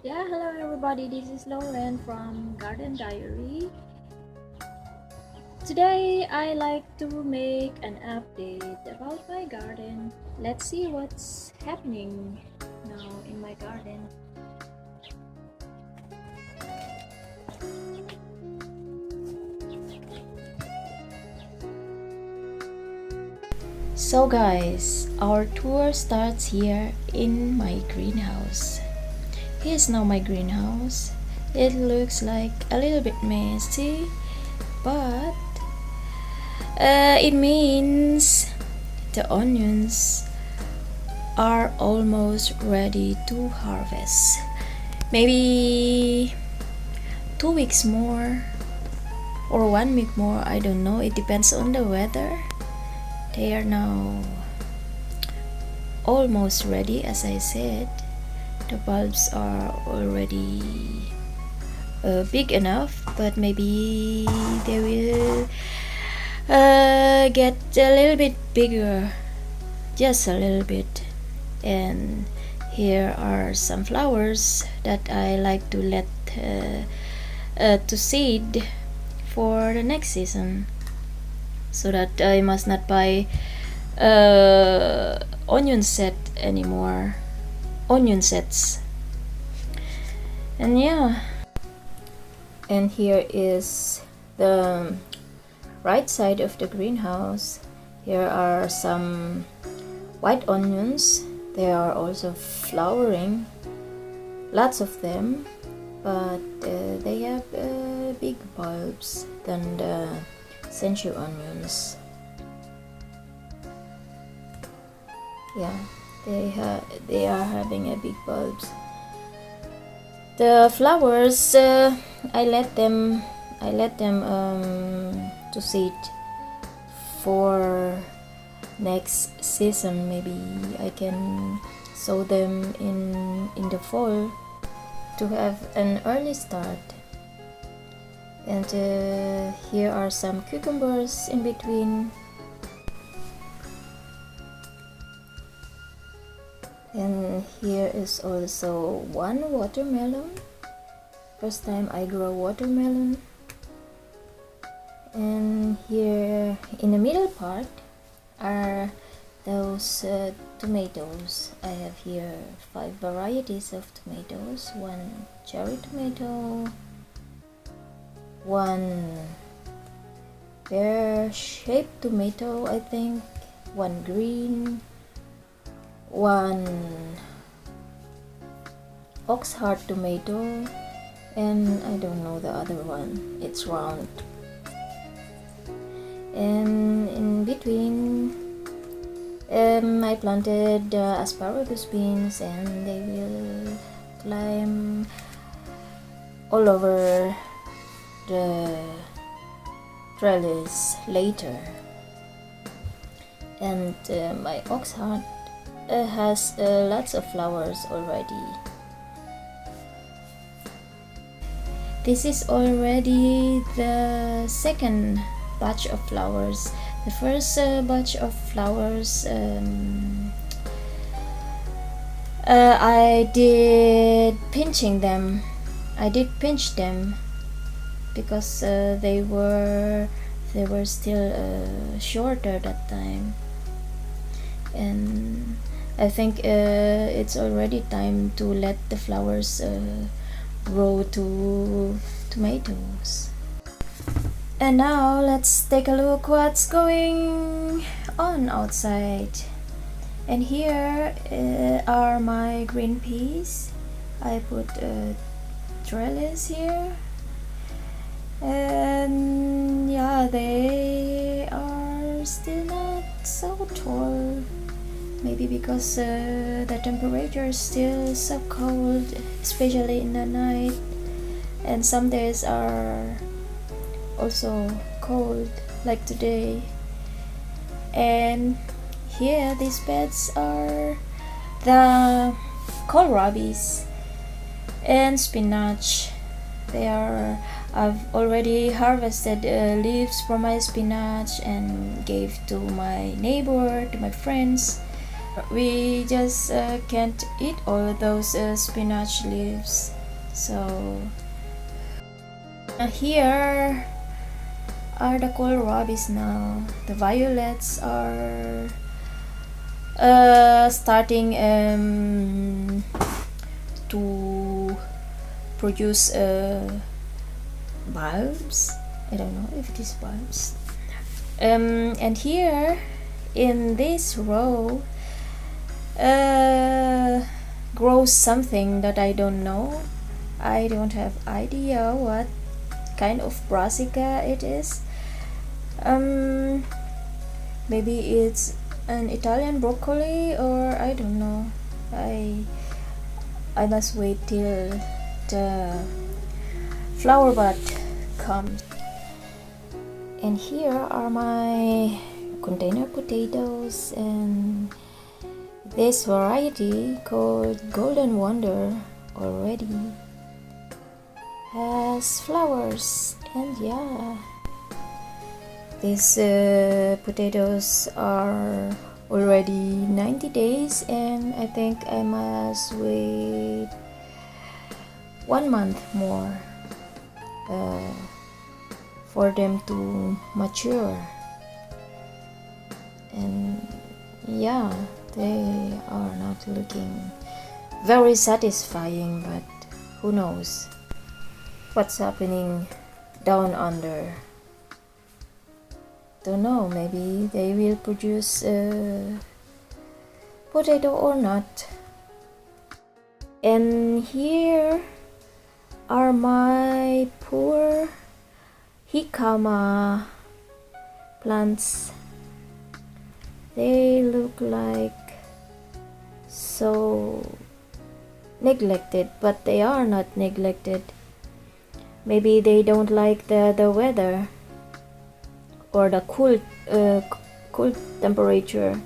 Yeah, hello everybody. This is Lauren from Garden Diary. Today I like to make an update about my garden. Let's see what's happening now in my garden. So guys, our tour starts here in my greenhouse. Here's now my greenhouse. It looks like a little bit messy, but it means the onions are almost ready to harvest. Maybe 2 weeks more or 1 week more, I don't know, it depends on the weather. They are now almost ready. As I said, the bulbs are already big enough, but maybe they will get a little bit bigger, just a little bit. And here are some flowers that I like to let to seed for the next season, so that I must not buy onion set anymore, onion sets. And yeah, and here is the right side of the greenhouse. Here are some white onions. They are also flowering, lots of them, but they have big bulbs than the senchu onions. Yeah, they are having a big bulbs. The flowers, I let them to seed for next season. Maybe I can sow them in the fall to have an early start. And here are some cucumbers in between. And here is also one watermelon. First time I grow watermelon. And here in the middle part are those tomatoes. I have here 5 varieties of tomatoes. One cherry tomato, one pear-shaped tomato, I think, one green, one oxheart tomato, and I don't know the other one. It's round. And in between I planted asparagus beans, and they will climb all over the trellis later. And my oxheart has lots of flowers already. This is already the second batch of flowers. The first batch of flowers I did pinching them. I did pinch them because they were still shorter that time. And I think it's already time to let the flowers grow to tomatoes. And now let's take a look what's going on outside. And here are my green peas. I put a trellis here, and yeah, they are still not so tall. Maybe because the temperature is still so cold, especially in the night, and some days are also cold, like today. And here these beds are the kohlrabis and spinach. I've already harvested leaves from my spinach and gave to my neighbor, to my friends. we just can't eat all those spinach leaves. So here are the kohlrabis now. The violets are starting to produce bulbs. I don't know if it is bulbs. And here in this row grows something that I don't know. I don't have idea what kind of brassica it is. Maybe it's an Italian broccoli, or I don't know. I must wait till the flower bud comes. And here are my container potatoes, and this variety called Golden Wonder already has flowers. And yeah, these potatoes are already 90 days, and I think I must wait 1 month more for them to mature. And yeah, they are not looking very satisfying, but who knows what's happening down under. Don't know, maybe they will produce potato or not. And here are my poor jicama plants. They look like so neglected, but they are not neglected. Maybe they don't like the weather or the cool temperature.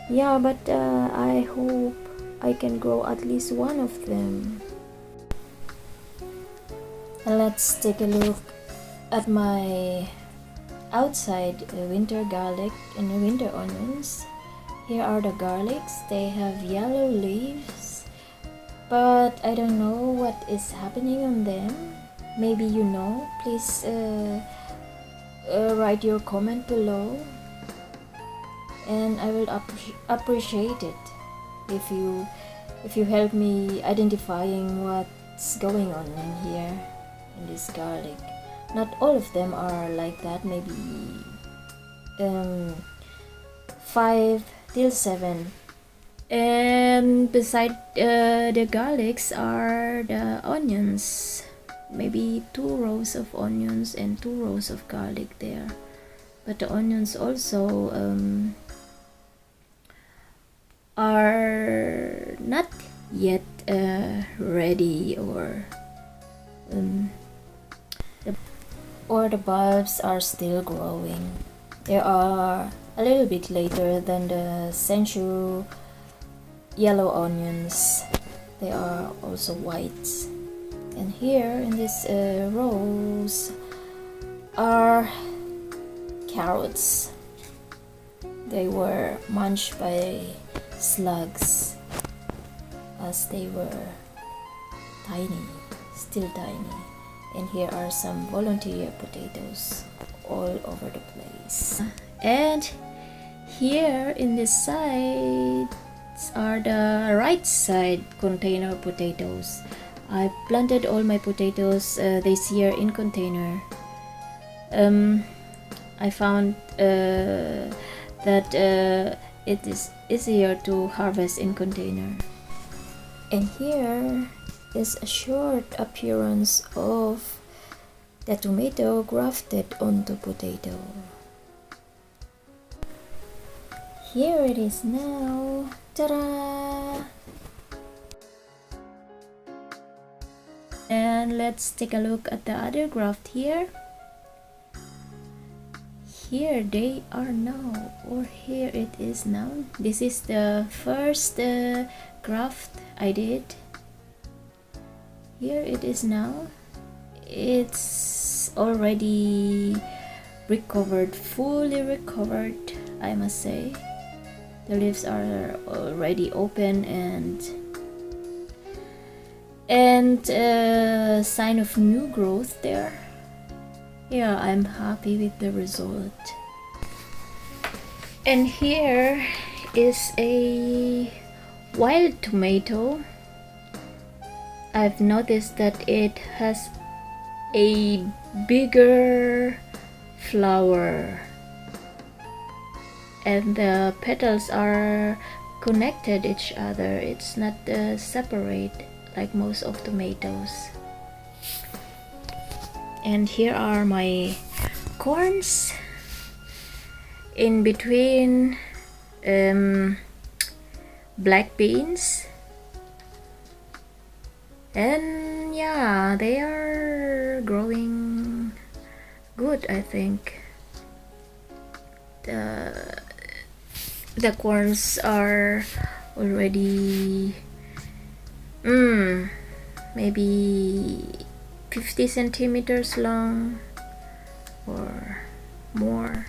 Yeah, but I hope I can grow at least one of them. And let's take a look at my outside winter garlic and winter onions. Here are the garlics. They have yellow leaves, but I don't know what is happening on them. Maybe you know. Please write your comment below, and I will appreciate it if you help me identifying what's going on in here in this garlic. Not all of them are like that. Maybe 5 till 7. And beside the garlics are the onions. Maybe 2 rows of onions and 2 rows of garlic there. But the onions also are not yet ready, or the bulbs are still growing. They are a little bit later than the sensu yellow onions. They are also white. And here in these rows are carrots. They were munched by slugs as they were tiny, still tiny. And here are some volunteer potatoes all over the place. And here in this side are the right side container potatoes. I planted all my potatoes this year in container. I found that it is easier to harvest in container. And here is a short appearance of the tomato grafted onto potato. Here it is now. Ta-da! And let's take a look at the other graft here. Here they are now, or here it is now. This is the first graft I did. Here it is now. It's already recovered, fully recovered, I must say. The leaves are already open and sign of new growth there. Yeah, I'm happy with the result. And here is a wild tomato. I've noticed that it has a bigger flower and the petals are connected each other. It's not separate like most of tomatoes. And here are my corns in between black beans, and yeah, they are growing good. I think the corns are already maybe 50 centimeters long or more.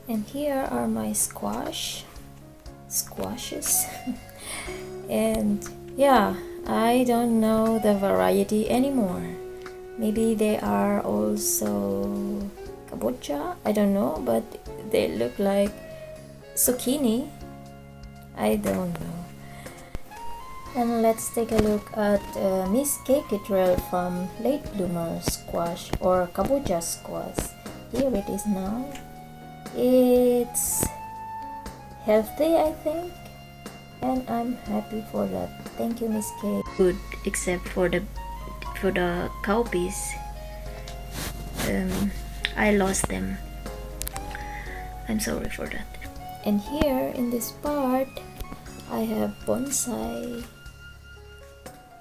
And here are my squashes. And yeah, I don't know the variety anymore. Maybe they are also kabocha, I don't know, but they look like zucchini. I don't know. And let's take a look at Miss Kekitrel from Late Bloomer Squash or Kabocha Squash. Here it is now. It's healthy, I think, and I'm happy for that. Thank you, Miss K. Good, except for the cowpeas. I lost them. I'm sorry for that. And here in this part, I have bonsai,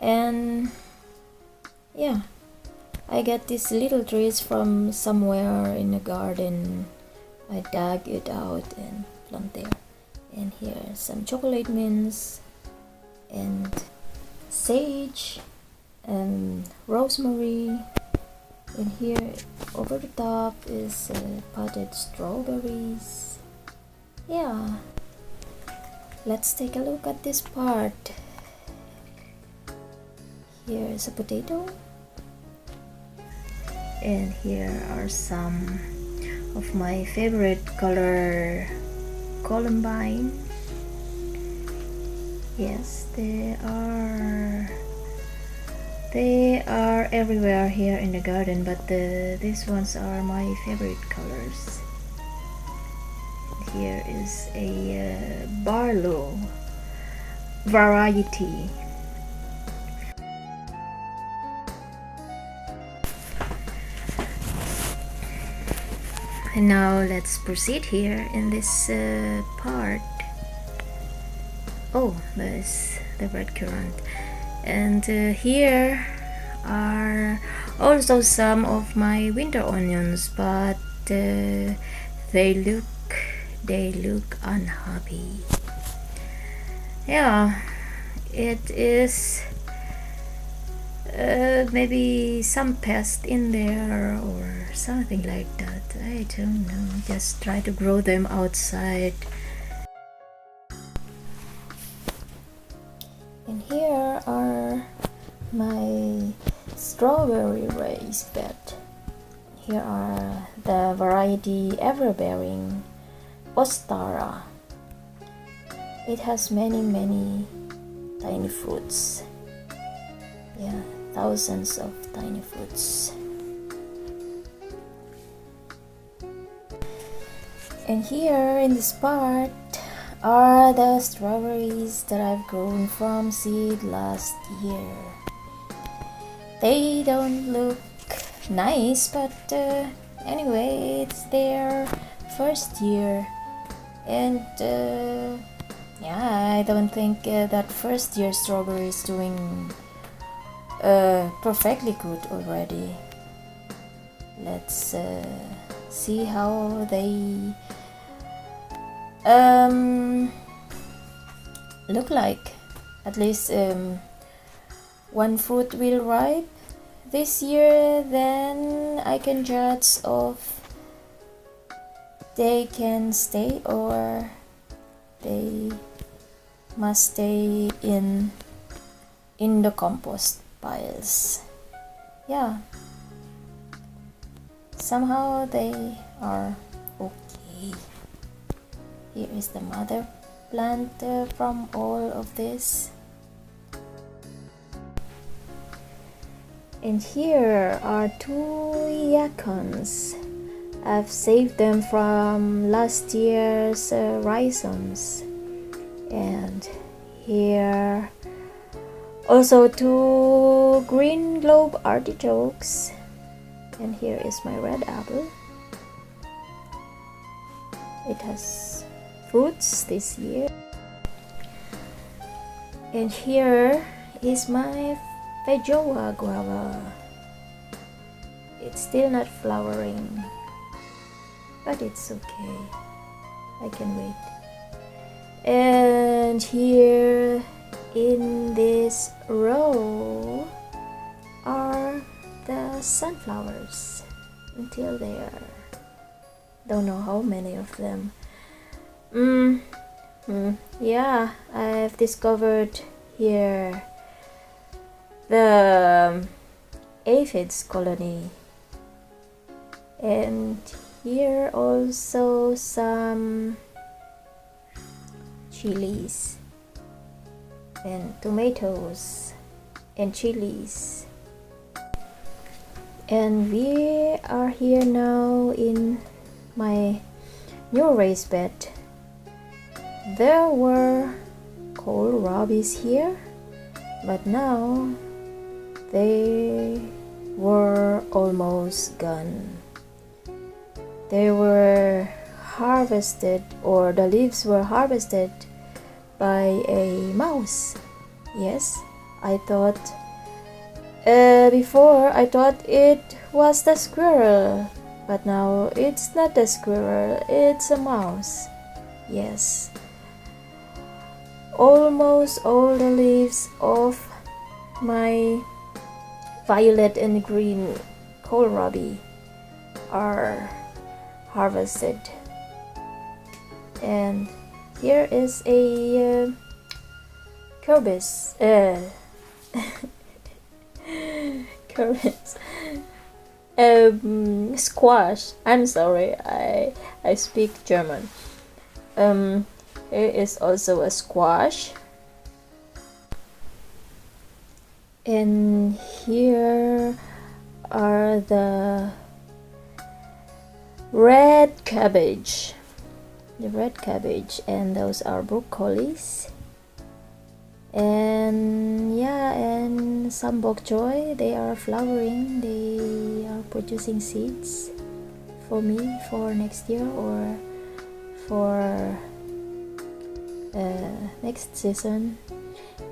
and yeah, I got these little trees from somewhere in the garden. I dug it out and planted there. And here some chocolate mints and sage and rosemary. And here over the top is potted strawberries. Yeah, let's take a look at this part. Here is a potato, and here are some of my favorite color, columbine. Yes, they are everywhere here in the garden, but these ones are my favorite colors. Here is a Barlow variety. And now let's proceed here in this part. Oh, there's the red currant. And here are also some of my winter onions, but they look unhappy. Yeah, it is maybe some pest in there or something like that. I don't know. Just try to grow them outside. And here are my strawberry raised bed. Here are the variety Everbearing Ostara. It has many tiny fruits. Yeah, thousands of tiny fruits. And here in this part are the strawberries that I've grown from seed last year. They don't look nice, but anyway, it's their first year. And yeah, I don't think that first year strawberry is doing perfectly good already. Let's see how they look like. At least one fruit will ripe this year, then I can judge if they can stay or they must stay in the compost piles. Yeah, somehow they are okay. Here is the mother plant from all of this. And here are 2 yacons. I've saved them from last year's rhizomes. And here also 2 green globe artichokes. And here is my red apple. It has fruits this year. And here is my feijoa guava. It's still not flowering, but it's okay. I can wait. And here in this row are the sunflowers until there. Don't know how many of them. Yeah, I've discovered here the aphids colony, and here also some chilies and tomatoes and chilies. And we are here now in my new raised bed. There were kohlrabis here, but now they were almost gone. They were harvested, or the leaves were harvested by a mouse. Yes, I thought before I thought it was the squirrel, but now it's not the squirrel, it's a mouse. Yes, almost all the leaves of my violet and green kohlrabi are harvested. And here is a Kürbis, Kürbis, squash. I'm sorry, I speak German. Here is also a squash. And here are the red cabbage. The red cabbage, and those are broccolis. And yeah, and some bok choy, they are flowering, they are producing seeds for me for next year or for next season.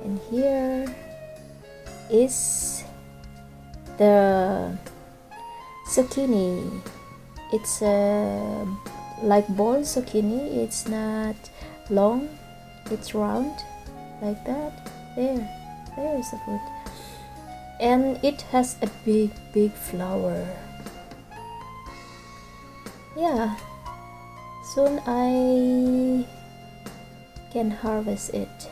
And here is the zucchini. It's like ball zucchini. It's not long, it's round like that. There is the fruit, and it has a big flower. Yeah, soon I can harvest it.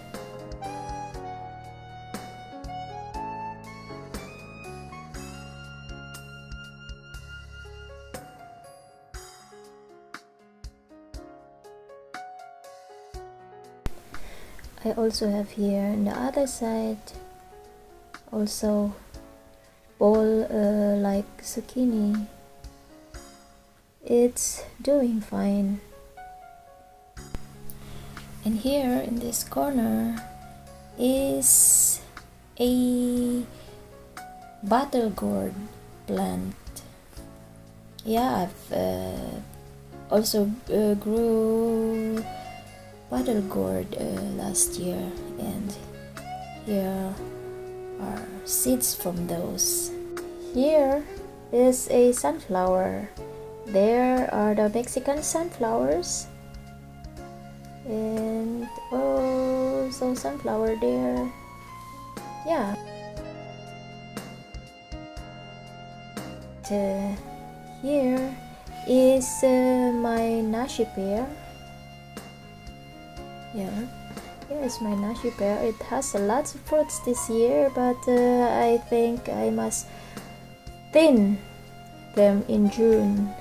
I also have here on the other side also ball like zucchini. It's doing fine. And here in this corner is a bottle gourd plant. Yeah, I've also grew bottle gourd last year, and here are seeds from those. Here is a sunflower. There are the Mexican sunflowers, and also sunflower there. Yeah. Here is my nashi pear. Yeah, here's my nashi pear. It has a lot of fruits this year, but I think I must thin them in June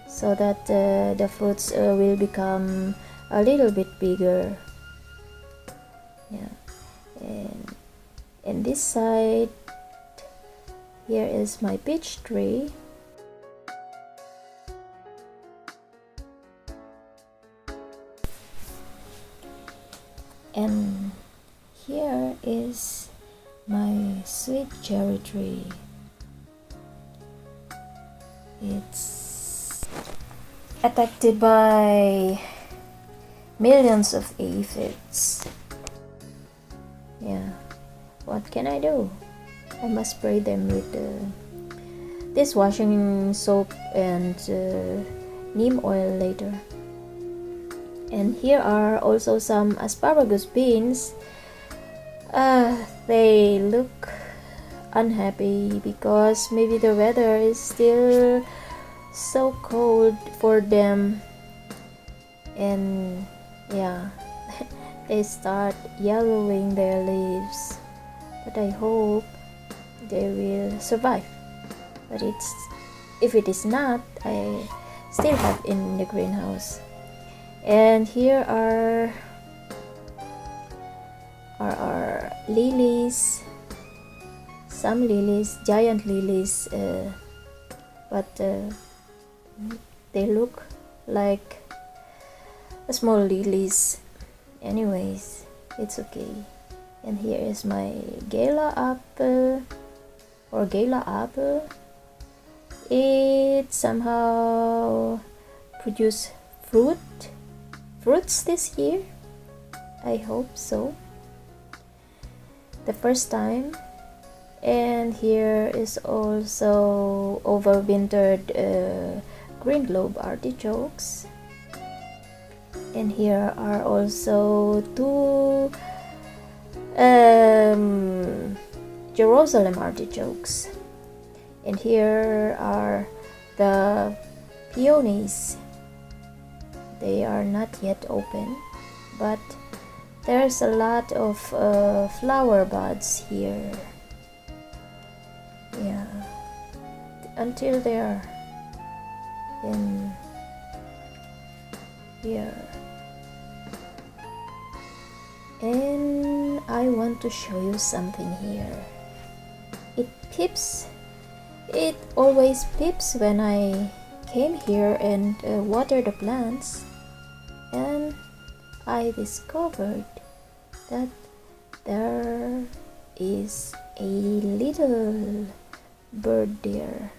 so that the fruits will become a little bit bigger. Yeah, and this side here is my peach tree. And here is my sweet cherry tree. It's affected by millions of aphids. Yeah, what can I do? I must spray them with dishwashing soap and neem oil later. And here are also some asparagus beans. They look unhappy because maybe the weather is still so cold for them, and yeah, they start yellowing their leaves, but I hope they will survive. But if it is not, I still have in the greenhouse. And here are our lilies, some lilies, giant lilies, but they look like small lilies. Anyways, it's okay. And here is my gala apple or gala apple. It somehow produced fruits this year. I hope so. The first time. And here is also overwintered green globe artichokes. And here are also two Jerusalem artichokes. And here are the peonies. They are not yet open, but there's a lot of flower buds here. Yeah, until they're in here. And I want to show you something here. It peeps. It always peeps when I came here and water the plants. And I discovered that there is a little bird there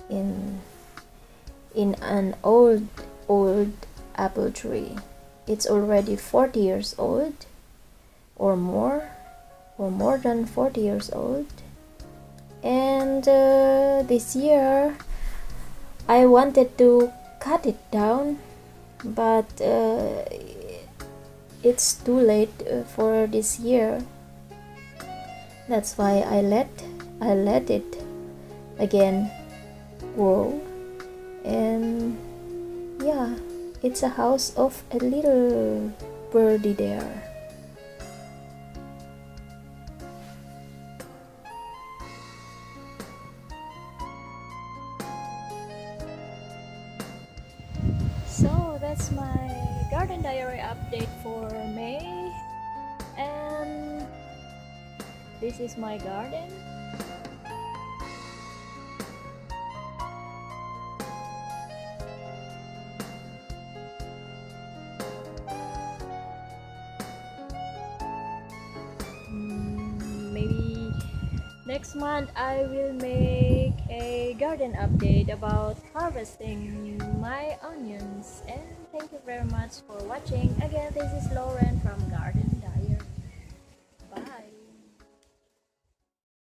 in an old apple tree. It's already 40 years old or more than 40 years old. And this year I wanted to cut it down, but it's too late for this year. That's why I let it again grow. And yeah, it's a house of a little birdie there. So that's my garden diary update for May, and this is my garden. Maybe next month I will make a garden update about harvesting my onions. And thank you very much for watching. Again, this is Lauren from Garden